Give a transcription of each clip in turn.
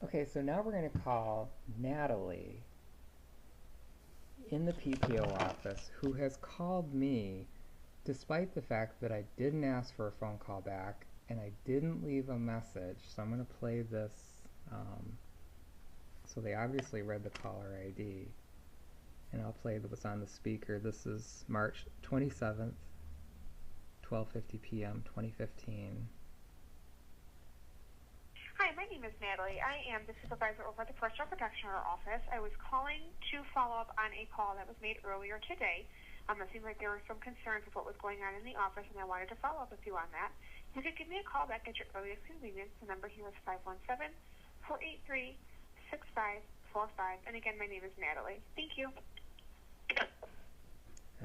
Okay, so now we're going to call Natalie in the PPO office, who has called me despite the fact that I didn't ask for a phone call back and I didn't leave a message. So I'm going to play this. So they obviously read the caller ID, and I'll play what's on the speaker. This is March 27th, 12:50 p.m., 2015. Hi, my name is Natalie. I am the supervisor over at the Personal Protection Office. I was calling to follow up on a call that was made earlier today. It seemed like there were some concerns with what was going on in the office, and I wanted to follow up with you on that. You could give me a call back at your earliest convenience. The number here is 517-483-6545. And again, my name is Natalie. Thank you.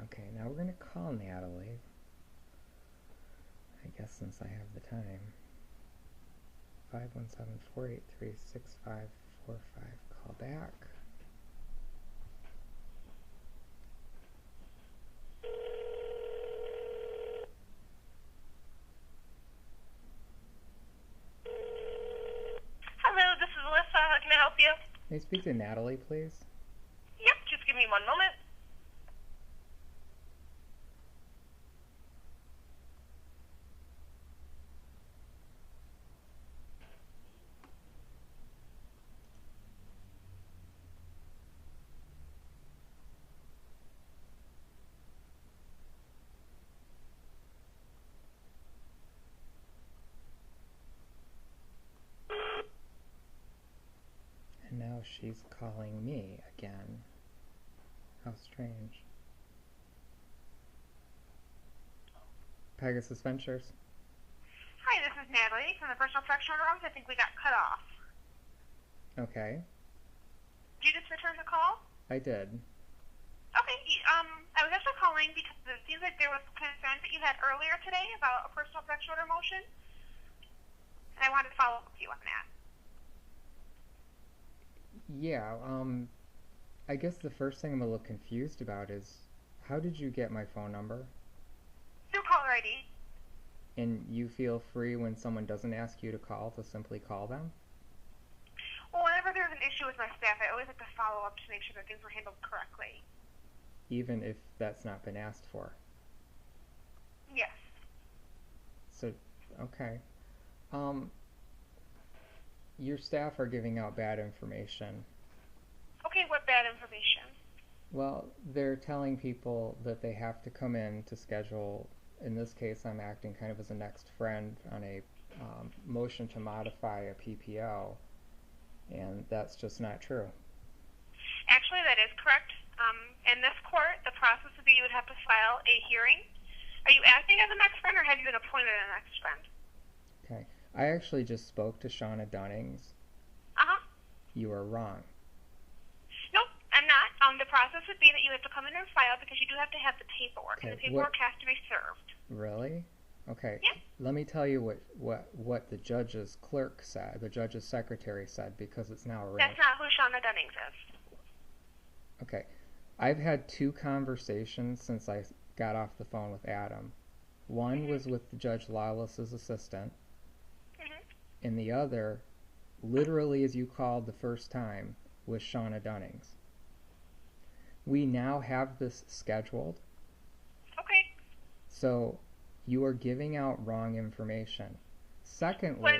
Okay, now we're going to call Natalie. I guess since I have the time. 517-483-6545. Call back. Hello, this is Alyssa. How can I help you? May I speak to Natalie, please? Yep, just give me one moment. And now she's calling me again. How strange. Pegasus Ventures. Hi, this is Natalie from the Personal Protection Office. I think we got cut off. Okay, Did you just return the call? I did. Okay, I was actually calling because it seems like there was concerns that you had earlier today about a personal protection order motion, and I wanted to follow up with you on that. Yeah, I guess the first thing I'm a little confused about is, how did you get my phone number? Through caller ID. And you feel free when someone doesn't ask you to call to simply call them? Well, whenever there's an issue with my staff, I always like to follow up to make sure that things were handled correctly. Even if that's not been asked for? Yes. So, okay. Your staff are giving out bad information. Okay, what bad information? Well, they're telling people that they have to come in to schedule. In this case, I'm acting kind of as a next friend on a motion to modify a PPO, and that's just not true. Actually, that is correct. In this court, the process would be you would have to file a hearing. Are you acting as a next friend, or have you been appointed a next friend? Okay. I actually just spoke to Shauna Dunnings. Uh-huh. You are wrong. Nope, I'm not. The process would be that you have to come in and file because you do have to have the paperwork, and the Okay, paperwork has to be served. Really? Okay. Yeah. Let me tell you what the judge's clerk said, the judge's secretary said, because it's now a real. That's not who Shauna Dunnings is. Okay. I've had two conversations since I got off the phone with Adam. One was with Judge Lawless's assistant, and the other, literally as you called the first time, was Shauna Dunnings. We now have this scheduled. Okay. So you are giving out wrong information. Secondly, What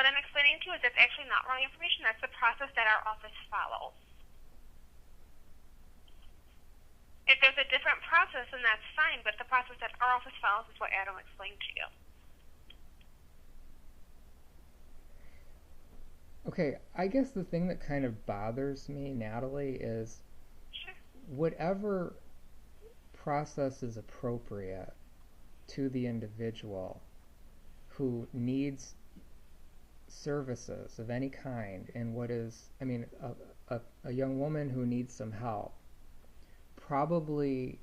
I'm explaining to you is that's actually not wrong information. That's the process that our office follows. If there's a different process, then that's fine, but the process that our office follows is what Adam explained to you. okay, I guess the thing that kind of bothers me, Natalie, is Sure. whatever process is appropriate to the individual who needs services of any kind, and what is, I mean, a young woman who needs some help probably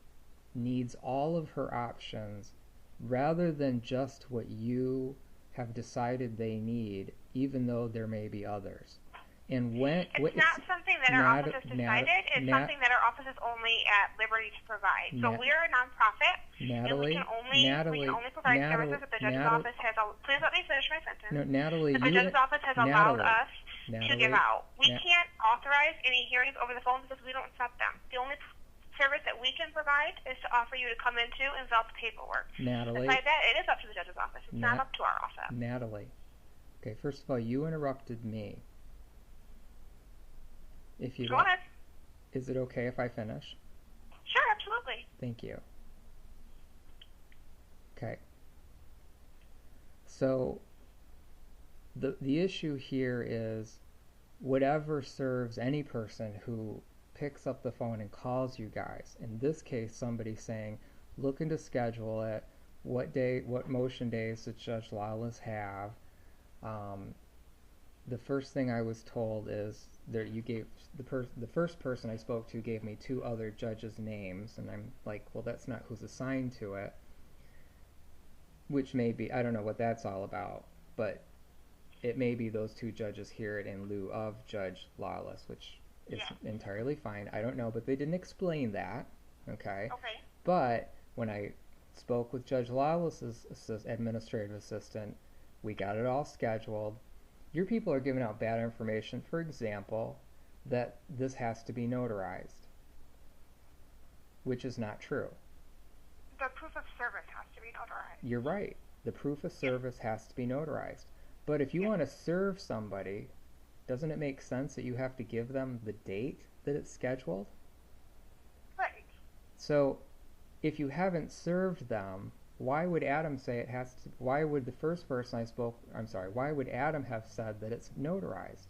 needs all of her options rather than just what you have decided they need, even though there may be others. And when It's not something that our office has decided. It's something that our office is only at liberty to provide. So we're a nonprofit, and we can only provide services that the judge's office has. Please let me finish my sentence. No, Natalie, The judge's office has allowed us to give Natalie, out. We can't authorize any hearings over the phone because we don't set them. The only service that we can provide is to offer you to come into and fill out the paperwork. Natalie, Besides that, it is up to the judge's office. It's not up to our office. Natalie. Okay, first of all, you interrupted me. If you Go ahead. Is it okay if I finish? Sure, absolutely. Thank you. Okay. So the issue here is whatever serves any person who picks up the phone and calls you guys. In this case, somebody saying, looking to schedule it, what motion days does Judge Lawless have? The first thing I was told is that you gave the first person I spoke to gave me two other judges' names, and I'm like, well, that's not who's assigned to it. Which may be, I don't know what that's all about, but it may be those two judges hear it in lieu of Judge Lawless, which is entirely fine. I don't know, but they didn't explain that. Okay. Okay. But when I spoke with Judge Lawless's administrative assistant, we got it all scheduled. Your people are giving out bad information. For example, that this has to be notarized, which is not true. The proof of service has to be notarized. You're right. The proof of service has to be notarized. But if you want to serve somebody, doesn't it make sense that you have to give them the date that it's scheduled? Right. So if you haven't served them, why would Adam say it has to, why would the first person why would Adam have said that it's notarized?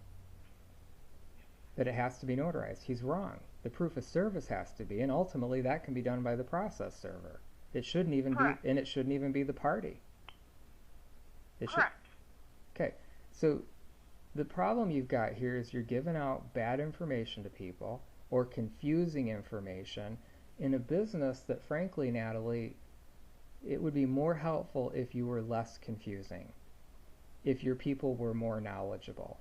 That it has to be notarized? He's wrong. The proof of service has to be, and ultimately that can be done by the process server. It shouldn't even Correct. be, and it shouldn't even be the party. Correct. Okay, so the problem you've got here is you're giving out bad information to people or confusing information in a business that, frankly, Natalie, it would be more helpful if you were less confusing, if your people were more knowledgeable.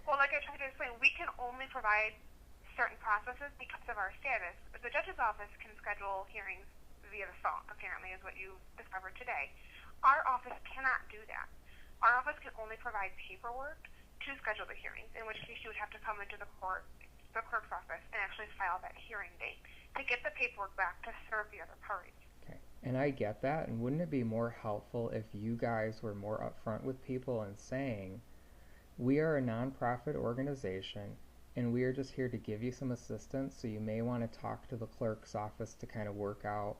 Well, like I tried to explain, we can only provide certain processes because of our status. The judge's office can schedule hearings via the phone, apparently, is what you discovered today. Our office cannot do that. Our office can only provide paperwork to schedule the hearings, in which case you would have to come into the clerk's office, and actually file that hearing date to get the paperwork back to serve the other parties. Okay, and I get that, and wouldn't it be more helpful if you guys were more upfront with people and saying, we are a nonprofit organization, and we are just here to give you some assistance, so you may want to talk to the clerk's office to kind of work out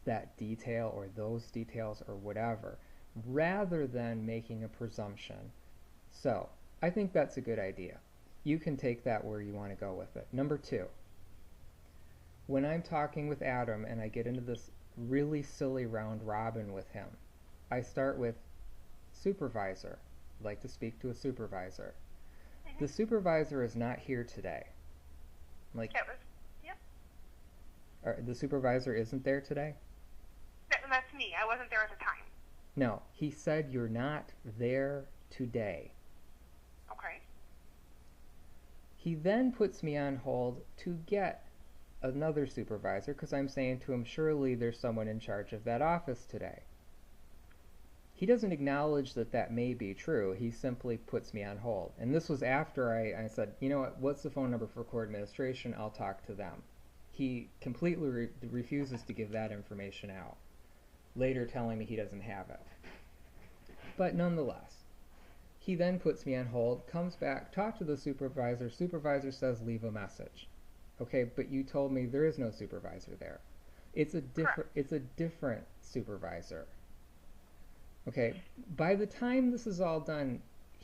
that detail or those details or whatever, rather than making a presumption. So, I think that's a good idea. You can take that where you want to go with it. Number two, when I'm talking with Adam and I get into this really silly round robin with him, I start with supervisor. I'd like to speak to a supervisor. The supervisor is not here today. The supervisor isn't there today? That's me. I wasn't there at the time. No, he said you're not there today. Okay. He then puts me on hold to get another supervisor because I'm saying to him, surely there's someone in charge of that office today. He doesn't acknowledge that that may be true. He simply puts me on hold. And this was after I said, you know what, what's the phone number for court administration? I'll talk to them. He completely refuses to give that information out, later telling me he doesn't have it. But nonetheless, he then puts me on hold, comes back, talk to the supervisor. Supervisor says leave a message. Okay, but you told me there is no supervisor there. It's a different supervisor. Okay, by the time this is all done,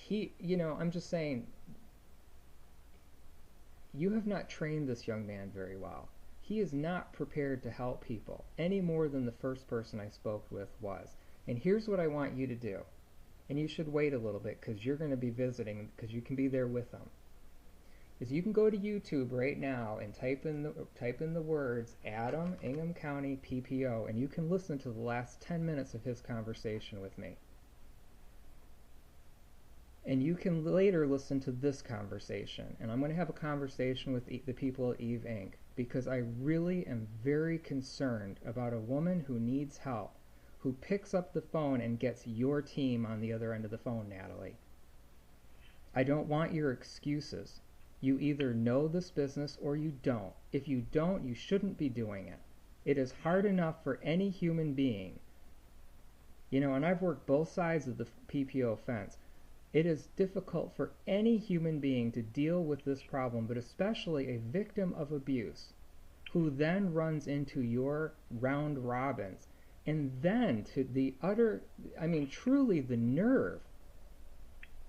I'm just saying, you have not trained this young man very well. He is not prepared to help people any more than the first person I spoke with was. And here's what I want you to do. And you should wait a little bit because you're going to be visiting, because you can be there with them. Is you can go to YouTube right now and type in the words Adam, Ingham County, PPO, and you can listen to the last 10 minutes of his conversation with me. And you can later listen to this conversation. And I'm going to have a conversation with the people at Eve Inc. because I really am very concerned about a woman who needs help, who picks up the phone and gets your team on the other end of the phone, Natalie. I don't want your excuses. You either know this business or you don't. If you don't, you shouldn't be doing it. It is hard enough for any human being. And I've worked both sides of the PPO fence. It is difficult for any human being to deal with this problem, but especially a victim of abuse who then runs into your round robins. And then to the truly the nerve,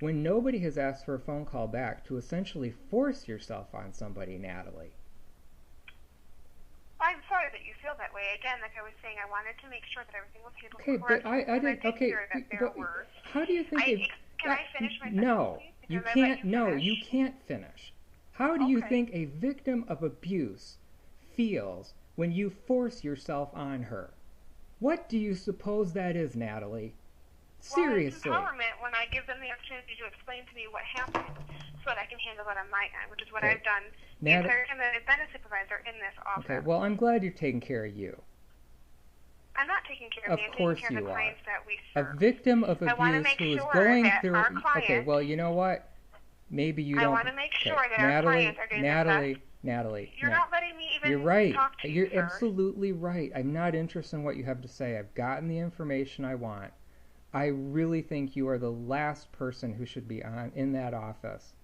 when nobody has asked for a phone call back, to essentially force yourself on somebody, Natalie. I'm sorry that you feel that way. Again, like I was saying, I wanted to make sure that everything was handled Okay, correctly. but I didn't. Okay, but how do you think? Can I finish my sentence, No, please? you Because can't. I let No, finish. you can't finish. How do you Okay. think a victim of abuse feels when you force yourself on her? What do you suppose that is, Natalie? Seriously. Well, it's empowerment when I give them the opportunity to explain to me what happened so that I can handle it on my end, which is what Okay. I've done the entire time that I've been a supervisor in this office. Okay, well, I'm glad you're taking care of you. I'm not taking care Of of me. I'm course taking care of you the are. clients that we A serve. victim of I wanna abuse make who is sure going that through. our client- Okay, well, you know what? Maybe you I don't. want to make sure that Natalie, our clients are getting the best. Natalie. You're not letting me even You're right. talk to you, You're sir. absolutely right. I'm not interested in what you have to say. I've gotten the information I want. I really think you are the last person who should be in that office.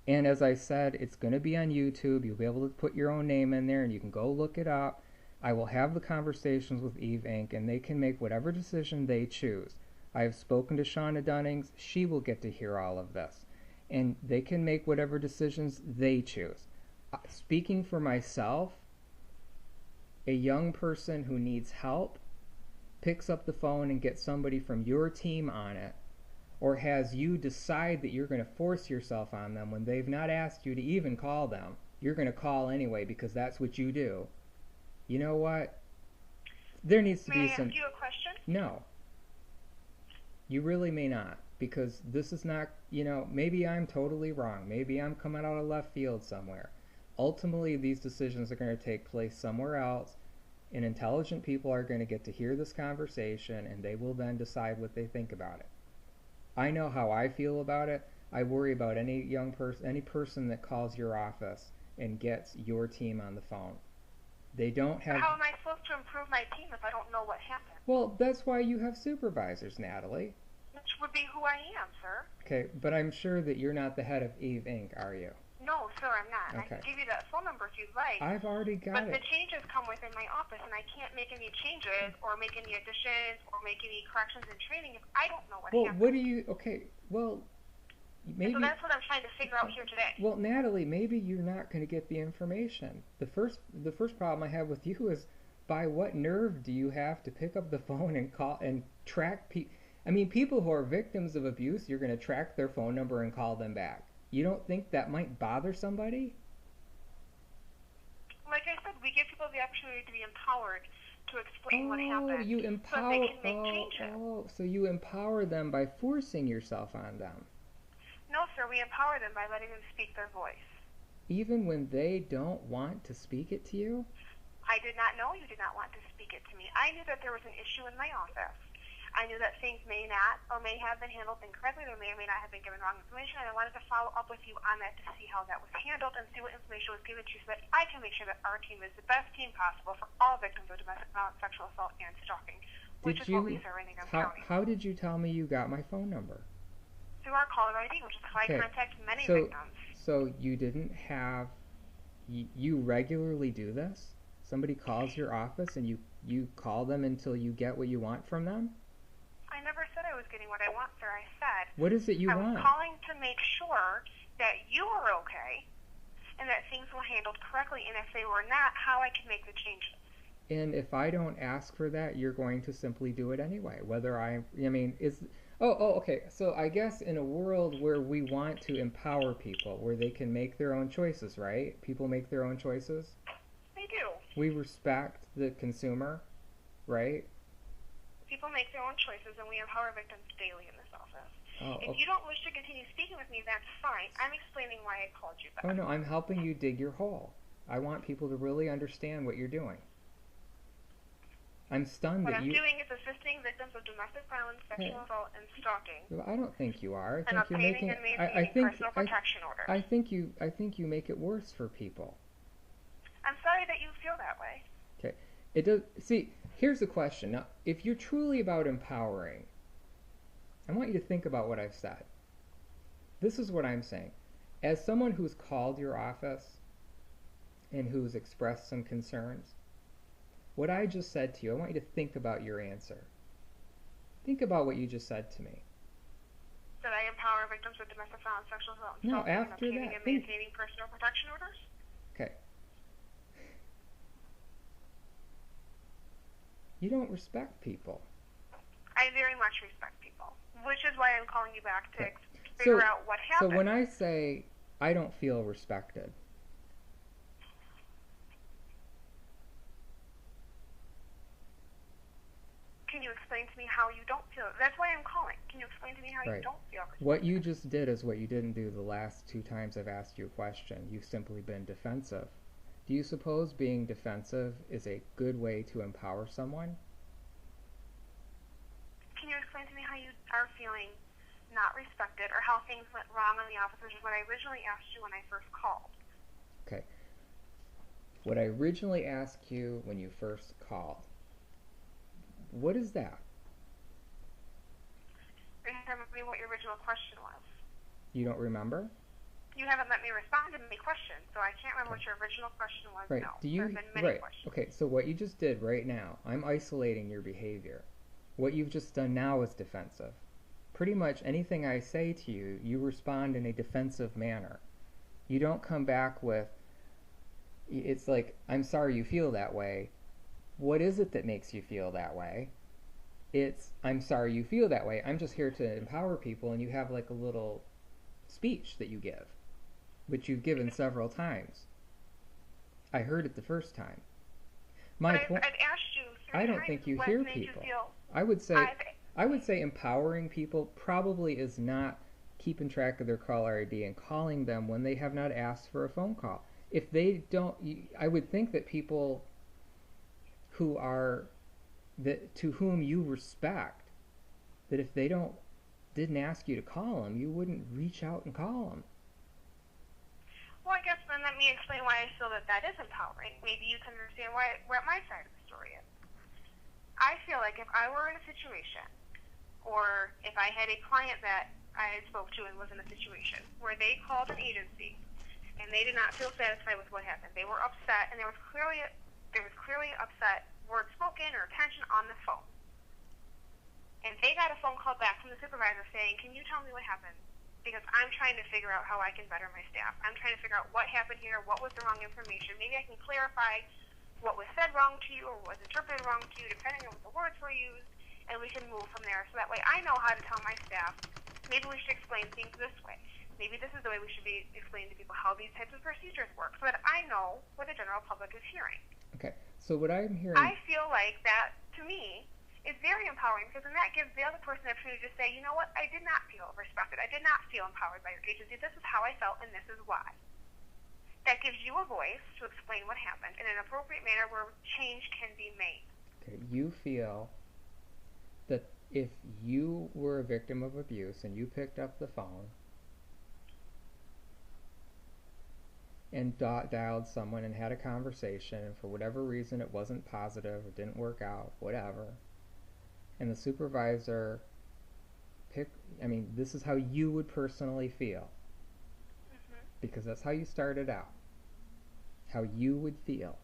And as I said, it's going to be on YouTube. You'll be able to put your own name in there and you can go look it up. I will have the conversations with Eve Inc. and they can make whatever decision they choose. I have spoken to Shauna Dunnings. She will get to hear all of this. And they can make whatever decisions they choose. Speaking for myself, a young person who needs help picks up the phone and gets somebody from your team on it, or has you decide that you're going to force yourself on them when they've not asked you to even call them. You're going to call anyway because that's what you do. You know what? There needs to be some... May I ask you a question? No. You really may not, because this is not, maybe I'm totally wrong. Maybe I'm coming out of left field somewhere. Ultimately, these decisions are going to take place somewhere else, and intelligent people are going to get to hear this conversation, and they will then decide what they think about it. I know how I feel about it. I worry about any young person, any person that calls your office and gets your team on the phone. They don't have... How am I supposed to improve my team if I don't know what happened? Well, that's why you have supervisors, Natalie. Which would be who I am, sir. Okay, but I'm sure that you're not the head of Eve Inc., are you? No, sir, I'm not. Okay. I can give you that phone number if you'd like. I've already got But it. the changes come within my office, and I can't make any changes or make any additions or make any corrections in training if I don't know what Well, happened. what do you... Okay, well, maybe... So that's what I'm trying to figure out here today. Well, Natalie, maybe you're not going to get the information. The first problem I have with you is, by what nerve do you have to pick up the phone and call and track people? I mean, people who are victims of abuse, you're going to track their phone number and call them back. You don't think that might bother somebody? Like I said, we give people the opportunity to be empowered to explain what happened You so empower... that they can make changes. So you empower them by forcing yourself on them. No, sir, we empower them by letting them speak their voice. Even when they don't want to speak it to you? I did not know you did not want to speak it to me. I knew that there was an issue in my office. I knew that things may not or may have been handled incorrectly. There may or may not have been given wrong information, and I wanted to follow up with you on that to see how that was handled and see what information was given to you so that I can make sure that our team is the best team possible for all victims of domestic violence, sexual assault, and stalking, which is what we serve in Ingham County. How did you tell me you got my phone number? Through our caller ID, which is how I contact many victims. So you didn't have... You regularly do this? Somebody calls your office and you call them until you get what you want from them? I never said I was getting what I want, sir. I said what is it you want? I was calling to make sure that you are okay and that things were handled correctly, and if they were not, how I can make the changes. And if I don't ask for that, you're going to simply do it anyway. Okay. So I guess in a world where we want to empower people, where they can make their own choices, right? People make their own choices. They do. We respect the consumer, right? People make their own choices, and we empower victims daily in this office. Oh, if you don't wish to continue speaking with me, that's fine. I'm explaining why I called you back. Oh, no, I'm helping you dig your hole. I want people to really understand what you're doing. I'm stunned What that I'm you... doing is assisting victims of domestic violence, sexual assault, and stalking. I don't think you are. And obtaining and maintaining personal protection orders. I think you make it worse for people. I'm sorry that you feel that way. Okay. It does. See, here's the question. Now, if you're truly about empowering, I want you to think about what I've said. This is what I'm saying. As someone who's called your office and who's expressed some concerns, what I just said to you, I want you to think about your answer. Think about what you just said to me. That I empower victims with domestic violence, sexual assault, and No, stalking, and after obtaining that, and maintaining personal protection orders? Okay. You don't respect people. I very much respect people, which is why I'm calling you back to Okay. figure out what happened. So when I say I don't feel respected, can you explain to me how you don't feel? That's why I'm calling. Can you explain to me how you don't feel respected? What you just did is what you didn't do the last 2 times I've asked you a question. You've simply been defensive. Do you suppose being defensive is a good way to empower someone? Can you explain to me how you are feeling not respected or how things went wrong on the office, which is what I originally asked you when I first called? Okay. What I originally asked you when you first called, what is that? Remember me what your original question was. You don't remember? You haven't let me respond to any questions, so I can't remember what your original question was. Right. No. Do you, There's been many questions. Okay, so what you just did right now, I'm isolating your behavior. What you've just done now is defensive. Pretty much anything I say to you, you respond in a defensive manner. You don't come back with, it's like, I'm sorry you feel that way. What is it that makes you feel that way? It's, I'm sorry you feel that way. I'm just here to empower people, and you have like a little speech that you give, which you've given several times. I heard it the first time. I've asked you 3 I don't times think you what hear made people. You feel I would say empowering people probably is not keeping track of their caller ID and calling them when they have not asked for a phone call. If they don't, I would think that people who are to whom you respect, that if they didn't ask you to call them, you wouldn't reach out and call them. Well, I guess then let me explain why I feel that is empowering. Maybe you can understand what my side of the story is. I feel like if I were in a situation, or if I had a client that I spoke to and was in a situation where they called an agency and they did not feel satisfied with what happened, they were upset, and there was clearly upset words spoken or tension on the phone. And they got a phone call back from the supervisor saying, "Can you tell me what happened? Because I'm trying to figure out how I can better my staff. I'm trying to figure out what happened here, what was the wrong information. Maybe I can clarify what was said wrong to you or was interpreted wrong to you, depending on what the words were used, and we can move from there. So that way I know how to tell my staff, maybe we should explain things this way. Maybe this is the way we should be explaining to people how these types of procedures work, so that I know what the general public is hearing." Okay, so what I'm hearing... I feel like that, to me, is very empowering, because then that gives the other person the opportunity to say, you know what, I did not feel respected. I did not feel empowered by your agency. This is how I felt, and this is why. That gives you a voice to explain what happened in an appropriate manner where change can be made. Okay, you feel that if you were a victim of abuse and you picked up the phone and dialed someone and had a conversation, and for whatever reason it wasn't positive, it didn't work out, whatever, and the supervisor this is how you would personally feel. Because that's how you started out. How you would feel.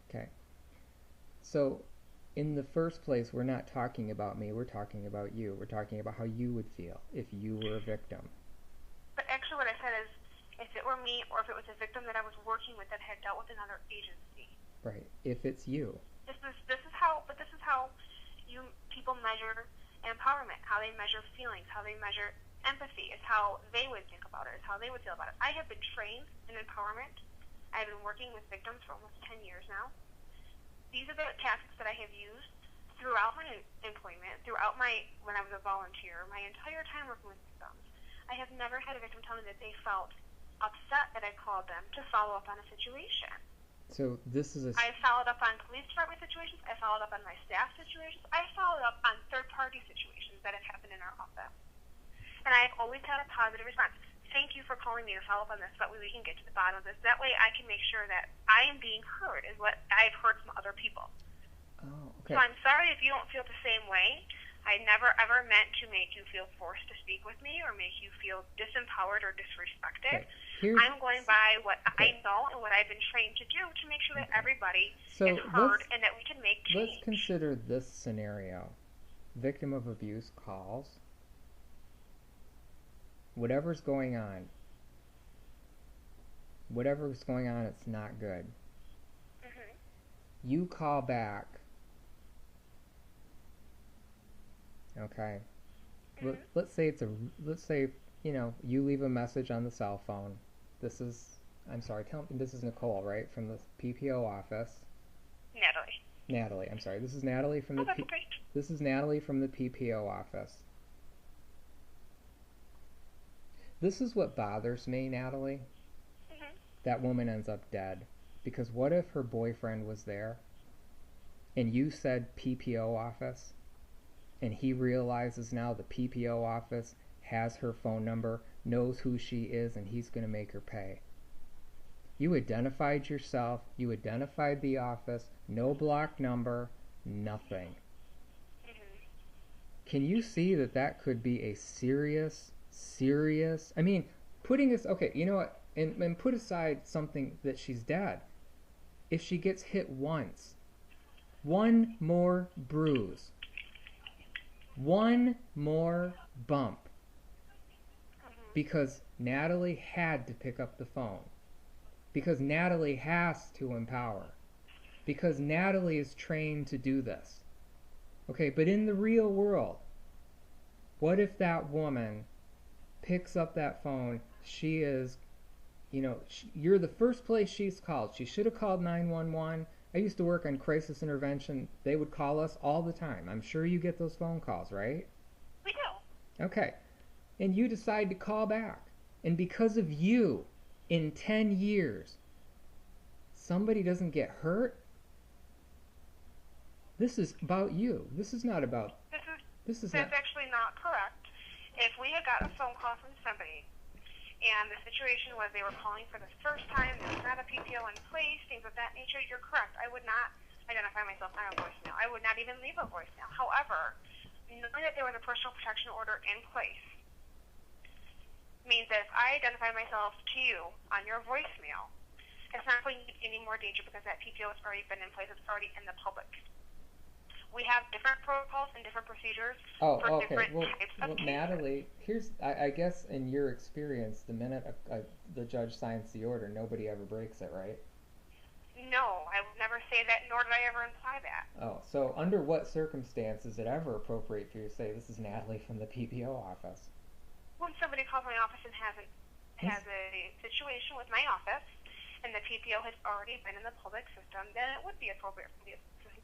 Okay. So, in the first place, we're not talking about me, we're talking about you. We're talking about how you would feel if you were a victim. But actually what I said is, if it were me or if it was a victim that I was working with that had dealt with another agency. Right. If it's you. This is how people measure empowerment, how they measure feelings, how they measure empathy, is how they would think about it, is how they would feel about it. I have been trained in empowerment. I've been working with victims for almost 10 years now. These are the tactics that I have used throughout my employment, when I was a volunteer, my entire time working with victims. I have never had a victim tell me that they felt upset that I called them to follow up on a situation. So this is a... I followed up on police department situations. I followed up on my staff situations. I followed up on third-party situations that have happened in our office. And I've always had a positive response. Thank you for calling me to follow up on this, so that way we can get to the bottom of this. That way I can make sure that I am being heard, is what I've heard from other people. Oh, okay. So I'm sorry if you don't feel the same way. I never ever meant to make you feel forced to speak with me or make you feel disempowered or disrespected. Okay. I'm going by what I know and what I've been trained to do to make sure that everybody is heard and that we can make change. Let's consider this scenario. Victim of abuse calls. Whatever's going on, it's not good. Mm-hmm. You call back. Okay. Mm-hmm. Let's say you leave a message on the cell phone. This is Nicole, right, from the PPO office. Natalie, I'm sorry. This is Natalie from the This is Natalie from the PPO office. This is what bothers me, Natalie. Mm-hmm. That woman ends up dead. Because what if her boyfriend was there and you said PPO office and he realizes now the PPO office has her phone number, knows who she is, and he's going to make her pay. You identified yourself, you identified the office, no block number, nothing. Mm-hmm. Can you see that could be a serious, I mean, putting this, okay, you know what, and put aside something that she's dead. If she gets hit once, one more bruise, one more bump, because Natalie had to pick up the phone, because Natalie has to empower, because Natalie is trained to do this. Okay, but in the real world, what if that woman picks up that phone? She is, you're the first place she's called. She should have called 911. I used to work on crisis intervention. They would call us all the time. I'm sure you get those phone calls, right? We do. Okay. And you decide to call back. And because of you, in 10 years, somebody doesn't get hurt. This is about you. This is not about... That's actually not correct. If we had gotten a phone call from somebody and the situation was they were calling for the first time, there was not a PPO in place, things of that nature, you're correct. I would not identify myself on a voicemail. I would not even leave a voicemail. However, knowing that there was a personal protection order in place means that if I identify myself to you on your voicemail, it's not going to be any more danger because that PPO has already been in place. It's already in the public. We have different protocols and different procedures for different types of cases. Natalie, I guess in your experience, the minute the judge signs the order, nobody ever breaks it, right? No, I would never say that, nor did I ever imply that. Oh, so under what circumstance is it ever appropriate for you to say, this is Natalie from the PPO office? When somebody calls my office and has a situation with my office, and the PPO has already been in the public system, then it would be appropriate for me to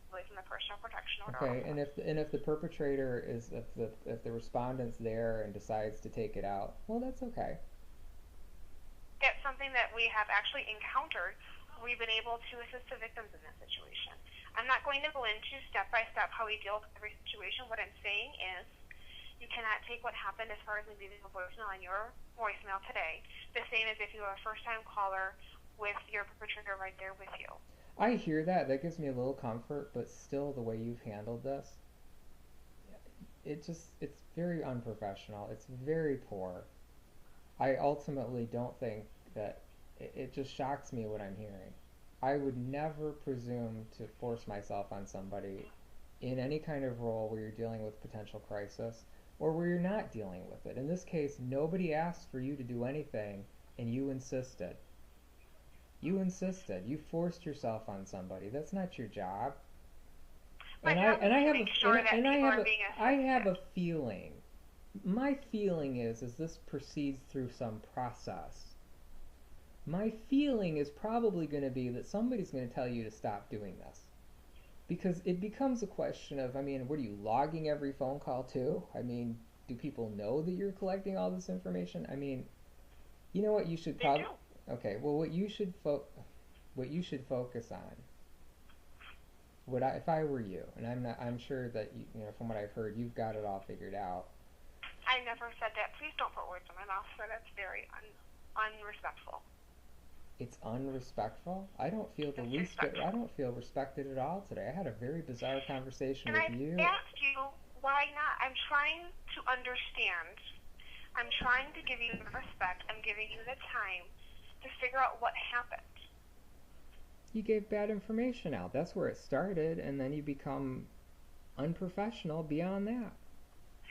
from the personal protection order. Okay, and if the perpetrator is if the respondent's there and decides to take it out, well, that's okay. It's something that we have actually encountered. We've been able to assist the victims in this situation. I'm not going to go into step by step how we deal with every situation. What I'm saying is, you cannot take what happened as far as leaving a voicemail on your voicemail today, the same as if you were a first-time caller with your perpetrator right there with you. I hear that. That gives me a little comfort, but still the way you've handled this, it's very unprofessional. It's very poor. I ultimately don't think that, it just shocks me what I'm hearing. I would never presume to force myself on somebody in any kind of role where you're dealing with potential crisis or where you're not dealing with it. In this case, nobody asked for you to do anything, and you insisted. You insisted. You forced yourself on somebody. That's not your job. I have a feeling. My feeling is as this proceeds through some process, my feeling is probably going to be that somebody's going to tell you to stop doing this. Because it becomes a question of, what are you logging every phone call too? Do people know that you're collecting all this information? You know what you should probably... Okay, well, what you should what you should focus on, if I were you, and I'm sure that from what I've heard, you've got it all figured out. I never said that. Please don't put words in my mouth, sir. That's very unrespectful. It's unrespectful? I don't feel the least bit. I don't feel respected at all today. I had a very bizarre conversation with you. And I asked you why not. I'm trying to understand. I'm trying to give you the respect. I'm giving you the time to figure out what happened. You gave bad information out. That's where it started, and then you become unprofessional beyond that.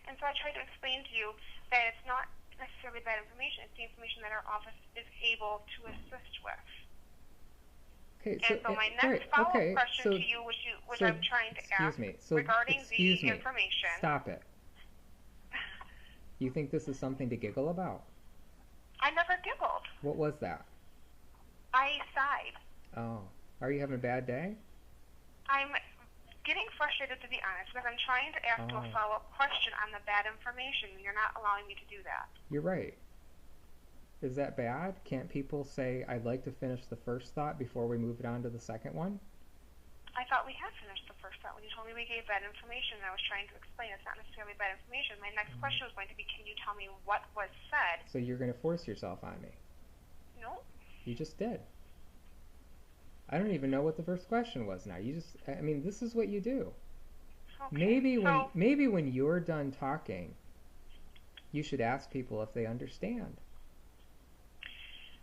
And so I tried to explain to you that it's not necessarily bad information. It's the information that our office is able to assist with. Okay, so my next follow-up question to you, which I'm trying to ask regarding the information. Stop it. You think this is something to giggle about? I never giggled. What was that? I sighed. Oh. Are you having a bad day? I'm getting frustrated, to be honest, because I'm trying to ask you a follow-up question on the bad information, and you're not allowing me to do that. You're right. Is that bad? Can't people say, I'd like to finish the first thought before we move it on to the second one? I thought we had finished the first thought when you told me we gave bad information, and I was trying to explain it's not necessarily bad information. My next question was going to be, can you tell me what was said? So you're going to force yourself on me? No. You just did. I don't even know what the first question was now. This is what you do. Okay. Maybe when you're done talking, you should ask people if they understand.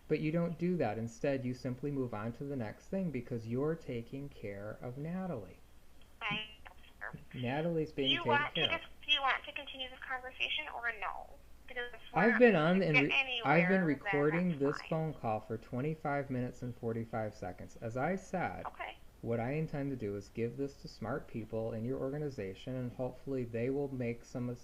But you don't do that. Instead, you simply move on to the next thing because you're taking care of Natalie. Natalie's being taken care of. Do you want to continue this conversation or no? I've been recording this phone call for 25 minutes and 45 seconds. As I said, what I intend to do is give this to smart people in your organization, and hopefully they will make some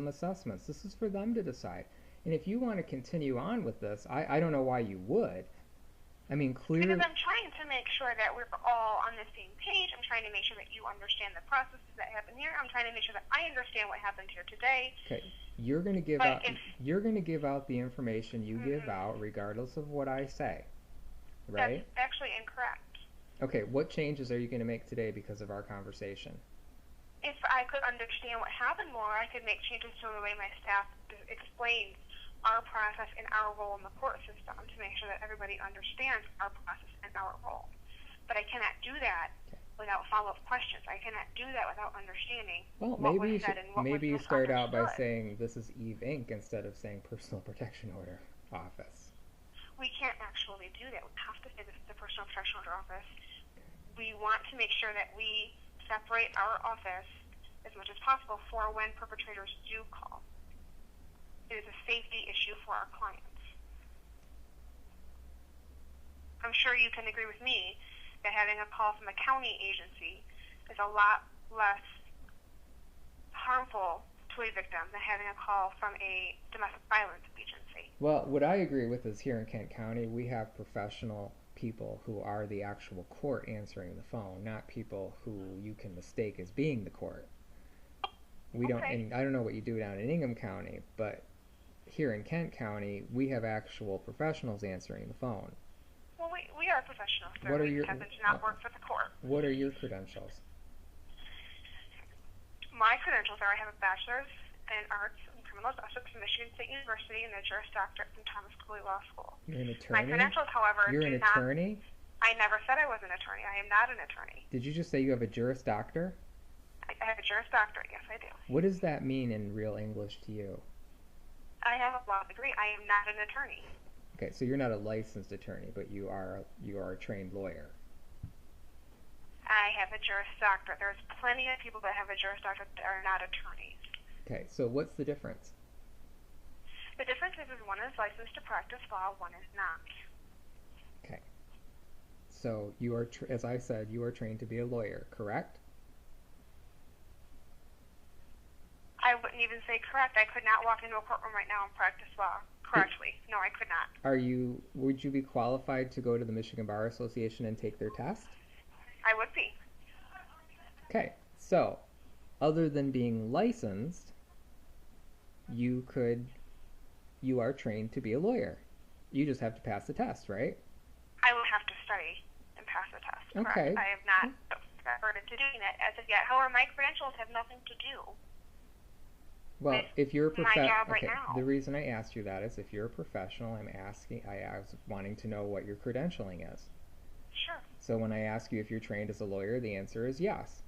assessments. This is for them to decide. And if you want to continue on with this, I don't know why you would. Clearly... Because I'm trying to make sure that we're all on the same page. I'm trying to make sure that you understand the processes that happen here. I'm trying to make sure that I understand what happened here today. Okay. You're going to give out the information you give out regardless of what I say. Right? That's actually incorrect. Okay, what changes are you going to make today because of our conversation? If I could understand what happened more, I could make changes to the way my staff explains our process and our role in the court system to make sure that everybody understands our process and our role. But I cannot do that without follow-up questions. I cannot do that without understanding what was said and what was misunderstood. Maybe you start out by saying this is Eve Inc. instead of saying Personal Protection Order Office. We can't actually do that. We have to say this is the Personal Protection Order Office. We want to make sure that we separate our office as much as possible for when perpetrators do call. It is a safety issue for our clients. I'm sure you can agree with me that having a call from a county agency is a lot less harmful to a victim than having a call from a domestic violence agency. Well, what I agree with is here in Kent County, we have professional people who are the actual court answering the phone, not people who you can mistake as being the court. We don't, and I don't know what you do down in Ingham County, but here in Kent County, we have actual professionals answering the phone. Well, we are professionals, sir. What are we happen to not work for the court. What are your credentials? My credentials are I have a bachelor's in arts and criminal justice from Michigan State University and a Juris Doctorate from Thomas Cooley Law School. You're an attorney? My credentials, however, You're an attorney? I never said I was an attorney. I am not an attorney. Did you just say you have a Juris Doctor? I have a Juris Doctorate, yes, I do. What does that mean in real English to you? I have a law degree. I am not an attorney. Okay, so you're not a licensed attorney, but you are a trained lawyer. I have a Juris Doctorate. There's plenty of people that have a Juris Doctorate that are not attorneys. Okay, so what's the difference? The difference is one is licensed to practice law, one is not. Okay. So you are, as I said, you are trained to be a lawyer, correct? I wouldn't even say correct. I could not walk into a courtroom right now and practice law correctly. No, I could not. Would you be qualified to go to the Michigan Bar Association and take their test? I would be. Okay, so other than being licensed, you are trained to be a lawyer. You just have to pass the test, right? I would have to study. Okay. I have not started to doing that as of yet. However, my credentials have nothing to do. Well, if you're a my job right okay, now. the reason I asked you that is if you're a professional, I was wanting to know what your credentialing is. Sure. So when I ask you if you're trained as a lawyer, the answer is yes.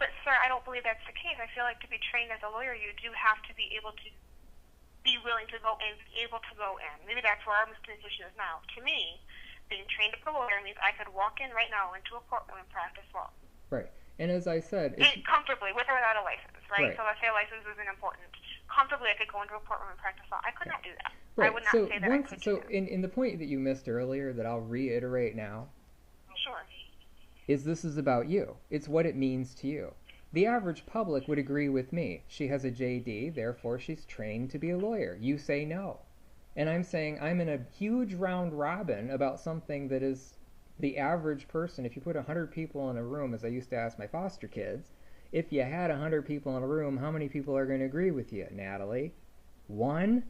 But, sir, I don't believe that's the case. I feel like to be trained as a lawyer, you do have to be able to be willing to go in, be able to go in. Maybe that's where our miscommunication is now. To me, being trained as a lawyer means I could walk in right now into a courtroom and practice law. Right. And as I said, comfortably, with or without a license, right? Right. So let's say a license isn't important. Comfortably, I could go into a courtroom and practice law. I could not do that. Right. I would not say that I could do that. In the point that you missed earlier that I'll reiterate now, Sure. is this is about you. It's what it means to you. The average public would agree with me. She has a JD, therefore she's trained to be a lawyer. You say no. And I'm saying I'm in a huge round robin about something that is the average person. If you put 100 people in a room, as I used to ask my foster kids, if you had 100 people in a room, how many people are going to agree with you, Natalie? One?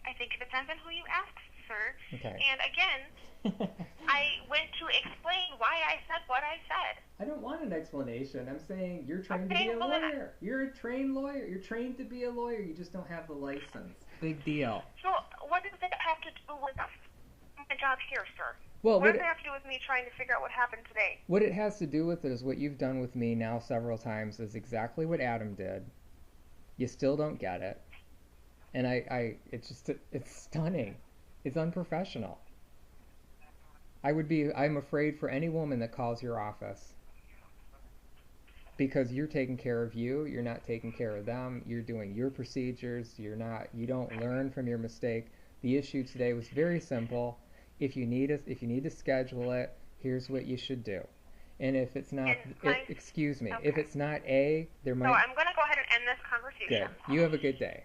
I think it depends on who you ask, sir. Okay. And again, I went to explain why I said what I said. I don't want an explanation. I'm saying you're trained to be a lawyer. You're a trained lawyer. You're trained to be a lawyer. You just don't have the license. Big deal. So what does it have to do with my job here, sir? Well, what does it have to do with me trying to figure out what happened today? What it has to do with it is what you've done with me now several times is exactly what Adam did. You still don't get it. And it's stunning. It's unprofessional. I'm afraid for any woman that calls your office. Because you're taking care of you, you're not taking care of them, you're doing your procedures, you don't learn from your mistake. The issue today was very simple. If you need to schedule it, here's what you should do. And if it's not, excuse me, okay. If it's not A, there might... So I'm going to go ahead and end this conversation. Good. You have a good day.